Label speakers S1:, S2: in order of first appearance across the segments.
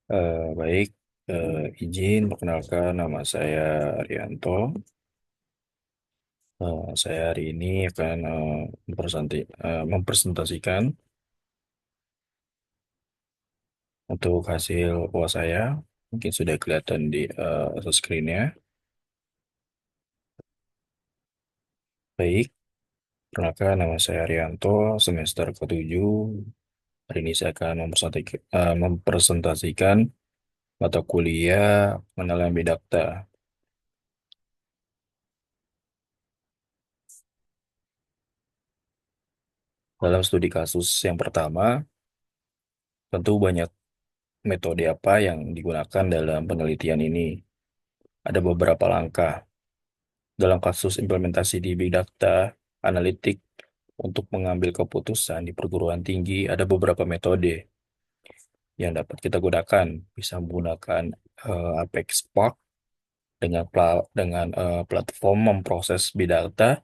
S1: Baik, izin perkenalkan nama saya Arianto. Saya hari ini akan mempresentasikan untuk hasil UAS saya. Mungkin sudah kelihatan di screen-nya. Baik, perkenalkan nama saya Arianto, semester ke-7. Hari ini saya akan mempresentasikan mata kuliah pengenalan bidakta. Dalam studi kasus yang pertama, tentu banyak metode apa yang digunakan dalam penelitian ini. Ada beberapa langkah. Dalam kasus implementasi di Big Data Analitik untuk mengambil keputusan di perguruan tinggi, ada beberapa metode yang dapat kita gunakan. Bisa menggunakan Apex Spark dengan platform memproses Big Data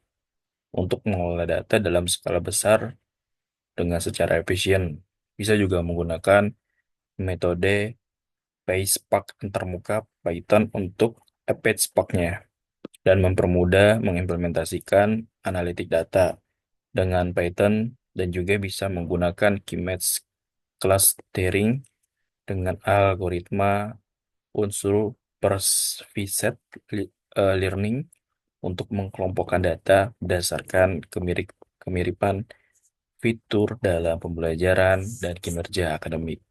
S1: untuk mengolah data dalam skala besar dengan secara efisien. Bisa juga menggunakan metode PySpark antarmuka Python untuk Apex Spark-nya, dan mempermudah mengimplementasikan analitik data dengan Python, dan juga bisa menggunakan K-means clustering dengan algoritma unsur pervasive learning untuk mengkelompokkan data berdasarkan kemiripan fitur dalam pembelajaran dan kinerja akademik.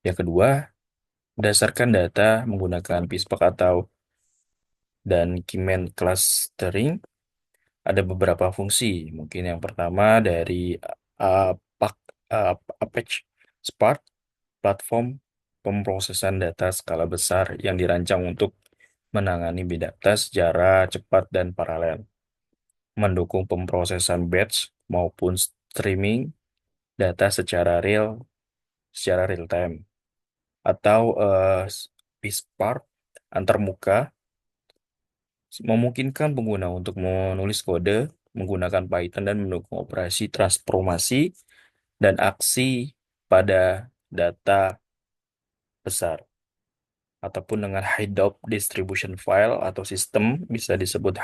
S1: Yang kedua, berdasarkan data menggunakan PySpark dan K-means clustering, ada beberapa fungsi. Mungkin yang pertama dari Apache Apache Spark, platform pemrosesan data skala besar yang dirancang untuk menangani big data secara cepat dan paralel, mendukung pemrosesan batch maupun streaming data secara real time, atau PySpark antarmuka memungkinkan pengguna untuk menulis kode menggunakan Python dan mendukung operasi transformasi dan aksi pada data besar, ataupun dengan high dop distribution file atau sistem bisa disebut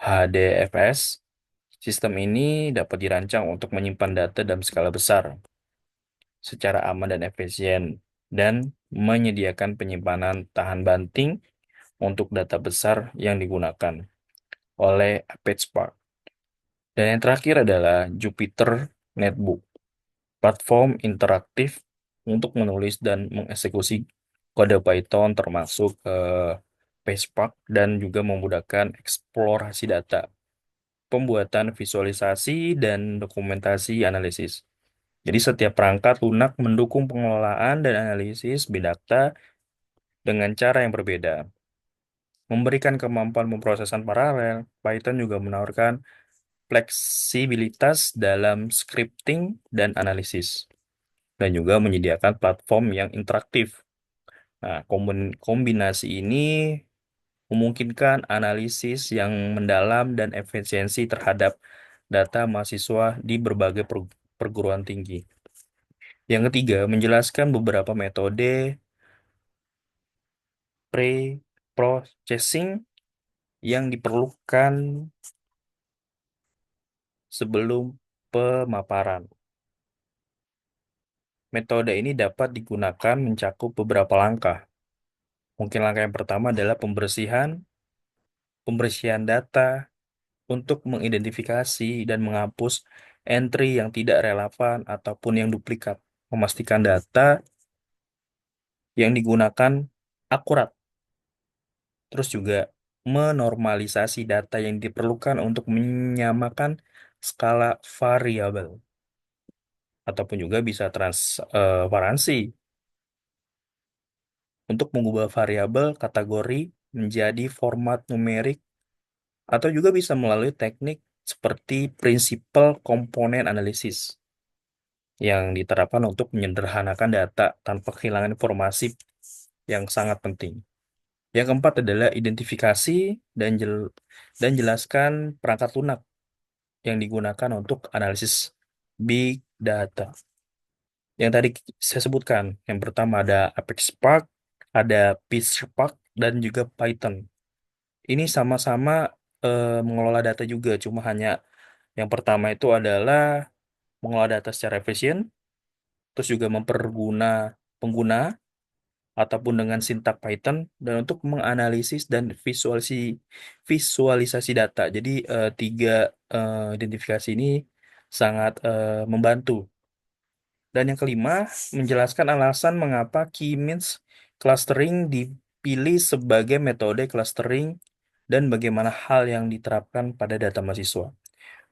S1: HDFS. Sistem ini dapat dirancang untuk menyimpan data dalam skala besar secara aman dan efisien, dan menyediakan penyimpanan tahan banting untuk data besar yang digunakan oleh Apache Spark. Dan yang terakhir adalah Jupyter Notebook, platform interaktif untuk menulis dan mengeksekusi kode Python termasuk PySpark, dan juga memudahkan eksplorasi data, pembuatan visualisasi, dan dokumentasi analisis. Jadi setiap perangkat lunak mendukung pengelolaan dan analisis big data dengan cara yang berbeda. Memberikan kemampuan pemrosesan paralel, Python juga menawarkan fleksibilitas dalam scripting dan analisis, dan juga menyediakan platform yang interaktif. Nah, kombinasi ini memungkinkan analisis yang mendalam dan efisiensi terhadap data mahasiswa di berbagai perguruan tinggi. Yang ketiga, menjelaskan beberapa metode pre-processing yang diperlukan sebelum pemaparan. Metode ini dapat digunakan mencakup beberapa langkah. Mungkin langkah yang pertama adalah pembersihan data untuk mengidentifikasi dan menghapus entry yang tidak relevan ataupun yang duplikat, memastikan data yang digunakan akurat. Terus juga menormalisasi data yang diperlukan untuk menyamakan skala variabel, ataupun juga bisa transparansi untuk mengubah variabel kategori menjadi format numerik, atau juga bisa melalui teknik seperti prinsipal komponen analisis yang diterapkan untuk menyederhanakan data tanpa kehilangan informasi yang sangat penting. Yang keempat adalah identifikasi dan jelaskan perangkat lunak yang digunakan untuk analisis big data. yang tadi saya sebutkan. Yang pertama ada Apex Spark, ada PySpark, dan juga Python. Ini sama-sama mengelola data juga, cuma hanya yang pertama itu adalah mengelola data secara efisien, terus juga pengguna ataupun dengan sintak Python dan untuk menganalisis dan visualisasi data. Jadi tiga identifikasi ini sangat membantu. Dan yang kelima, menjelaskan alasan mengapa key-means clustering dipilih sebagai metode clustering dan bagaimana hal yang diterapkan pada data mahasiswa.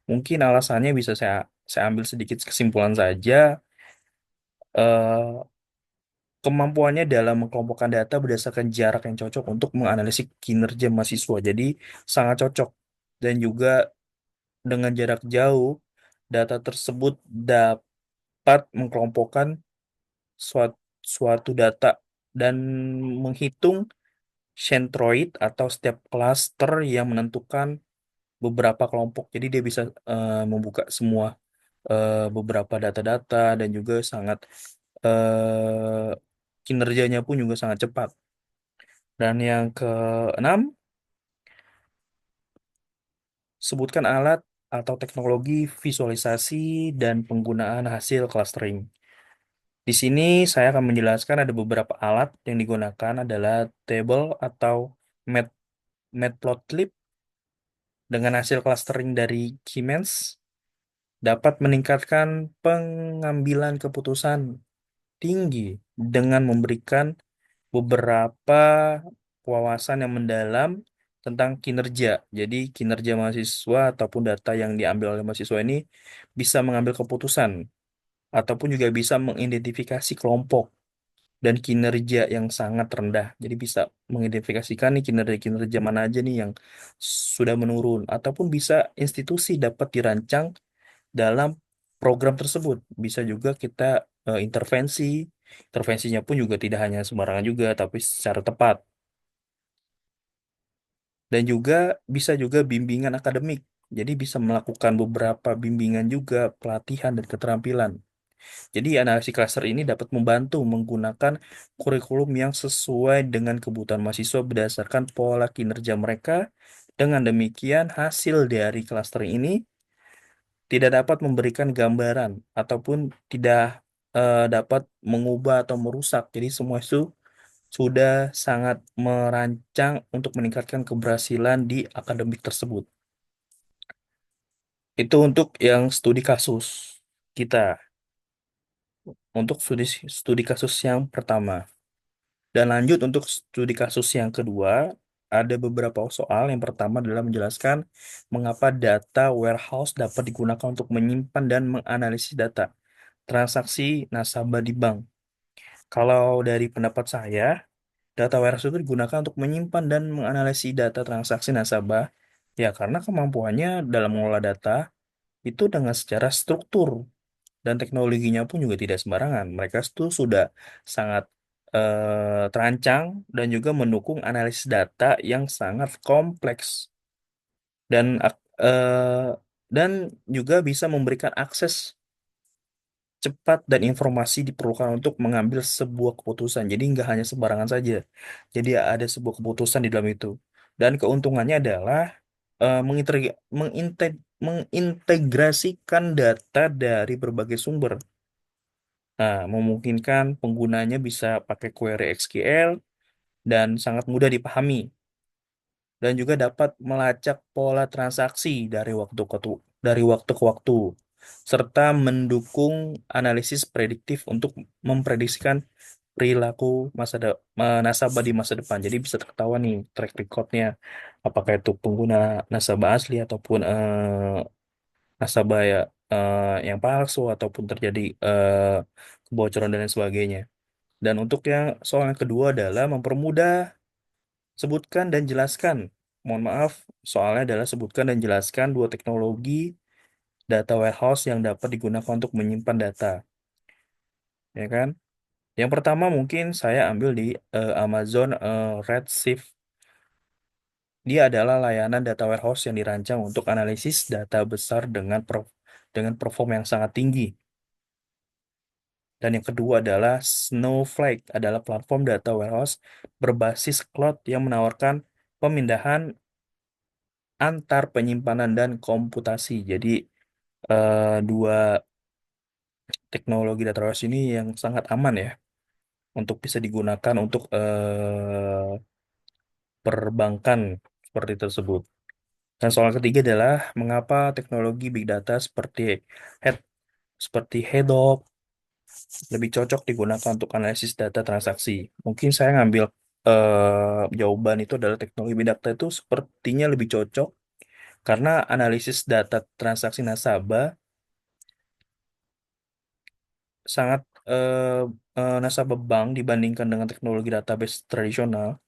S1: Mungkin alasannya bisa saya ambil sedikit kesimpulan saja. Eh, Kemampuannya dalam mengelompokkan data berdasarkan jarak yang cocok untuk menganalisis kinerja mahasiswa. Jadi sangat cocok. Dan juga dengan jarak jauh, data tersebut dapat mengelompokkan suatu, suatu data dan menghitung centroid atau setiap klaster yang menentukan beberapa kelompok. Jadi dia bisa membuka semua beberapa data-data dan juga sangat kinerjanya pun juga sangat cepat. Dan yang keenam, sebutkan alat atau teknologi visualisasi dan penggunaan hasil clustering. Di sini saya akan menjelaskan ada beberapa alat yang digunakan adalah table atau mat matplotlib dengan hasil clustering dari Keymes dapat meningkatkan pengambilan keputusan tinggi dengan memberikan beberapa wawasan yang mendalam tentang kinerja. Jadi kinerja mahasiswa ataupun data yang diambil oleh mahasiswa ini bisa mengambil keputusan ataupun juga bisa mengidentifikasi kelompok dan kinerja yang sangat rendah. Jadi bisa mengidentifikasikan nih kinerja-kinerja mana aja nih yang sudah menurun ataupun bisa institusi dapat dirancang dalam program tersebut. Bisa juga kita intervensi. Intervensinya pun juga tidak hanya sembarangan juga, tapi secara tepat. Dan juga bisa juga bimbingan akademik. Jadi bisa melakukan beberapa bimbingan juga, pelatihan dan keterampilan. Jadi analisis cluster ini dapat membantu menggunakan kurikulum yang sesuai dengan kebutuhan mahasiswa berdasarkan pola kinerja mereka. Dengan demikian, hasil dari cluster ini tidak dapat memberikan gambaran ataupun tidak dapat mengubah atau merusak. Jadi semua itu sudah sangat merancang untuk meningkatkan keberhasilan di akademik tersebut. Itu untuk yang studi kasus kita. Untuk studi kasus yang pertama. Dan lanjut untuk studi kasus yang kedua, ada beberapa soal. Yang pertama adalah menjelaskan mengapa data warehouse dapat digunakan untuk menyimpan dan menganalisis data transaksi nasabah di bank. Kalau dari pendapat saya, data warehouse itu digunakan untuk menyimpan dan menganalisis data transaksi nasabah. Ya, karena kemampuannya dalam mengelola data itu dengan secara struktur dan teknologinya pun juga tidak sembarangan. Mereka itu sudah sangat terancang dan juga mendukung analisis data yang sangat kompleks dan dan juga bisa memberikan akses cepat dan informasi diperlukan untuk mengambil sebuah keputusan. Jadi nggak hanya sembarangan saja. Jadi ada sebuah keputusan di dalam itu. Dan keuntungannya adalah mengintegrasikan data dari berbagai sumber. Nah, memungkinkan penggunanya bisa pakai query SQL dan sangat mudah dipahami dan juga dapat melacak pola transaksi dari waktu ke waktu serta mendukung analisis prediktif untuk memprediksikan perilaku nasabah di masa depan. Jadi bisa ketahuan nih track recordnya apakah itu pengguna nasabah asli ataupun nasabah ya yang palsu ataupun terjadi kebocoran dan lain sebagainya. Dan untuk yang soal yang kedua adalah mempermudah sebutkan dan jelaskan. Mohon maaf, soalnya adalah sebutkan dan jelaskan dua teknologi data warehouse yang dapat digunakan untuk menyimpan data, ya kan? Yang pertama mungkin saya ambil di Amazon Redshift. Dia adalah layanan data warehouse yang dirancang untuk analisis data besar dengan perform yang sangat tinggi Dan yang kedua adalah Snowflake, adalah platform data warehouse berbasis cloud yang menawarkan pemindahan antar penyimpanan dan komputasi. Jadi dua teknologi data warehouse ini yang sangat aman ya untuk bisa digunakan untuk perbankan seperti tersebut. Dan soal ketiga adalah mengapa teknologi big data head seperti Hedop lebih cocok digunakan untuk analisis data transaksi. Mungkin saya ngambil jawaban itu adalah teknologi big data itu sepertinya lebih cocok karena analisis data transaksi nasabah sangat nasabah bank dibandingkan dengan teknologi database tradisional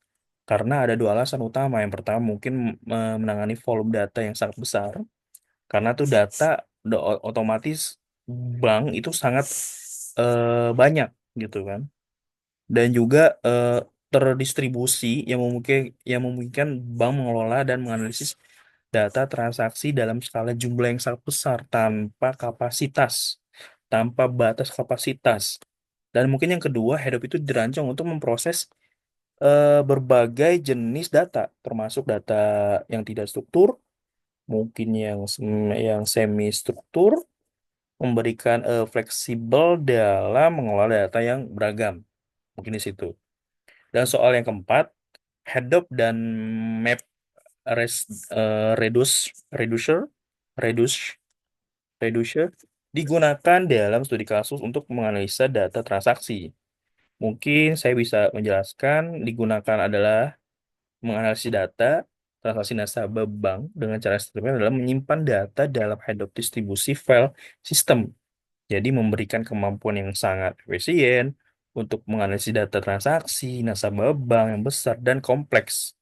S1: karena ada dua alasan utama. Yang pertama mungkin menangani volume data yang sangat besar karena tuh data otomatis bank itu sangat banyak gitu kan, dan juga terdistribusi yang memungkinkan bank mengelola dan menganalisis data transaksi dalam skala jumlah yang sangat besar tanpa batas kapasitas. Dan mungkin yang kedua, Hadoop itu dirancang untuk memproses berbagai jenis data, termasuk data yang tidak struktur, mungkin yang semi struktur, memberikan fleksibel dalam mengelola data yang beragam. Mungkin di situ. Dan soal yang keempat, Hadoop dan Map Reducer, Reduce, Reducer digunakan dalam studi kasus untuk menganalisa data transaksi. Mungkin saya bisa menjelaskan digunakan adalah menganalisis data transaksi nasabah bank dengan cara sistemnya adalah menyimpan data dalam Hadoop distribusi file system. Jadi memberikan kemampuan yang sangat efisien untuk menganalisis data transaksi nasabah bank yang besar dan kompleks,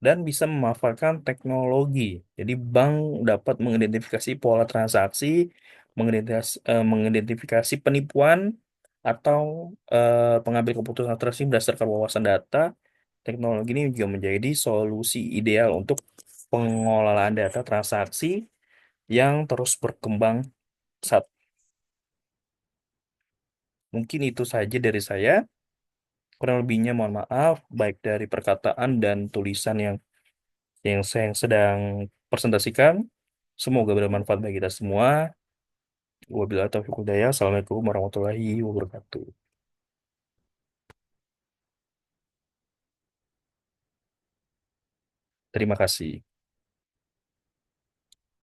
S1: dan bisa memanfaatkan teknologi. Jadi bank dapat mengidentifikasi pola transaksi, mengidentifikasi penipuan atau pengambil keputusan transaksi berdasarkan wawasan data. Teknologi ini juga menjadi solusi ideal untuk pengelolaan data transaksi yang terus berkembang saat. Mungkin itu saja dari saya. Kurang lebihnya mohon maaf, baik dari perkataan dan tulisan yang saya sedang presentasikan. Semoga bermanfaat bagi kita semua. Wabillahi taufiq wal hidayah. Assalamualaikum warahmatullahi wabarakatuh. Terima kasih.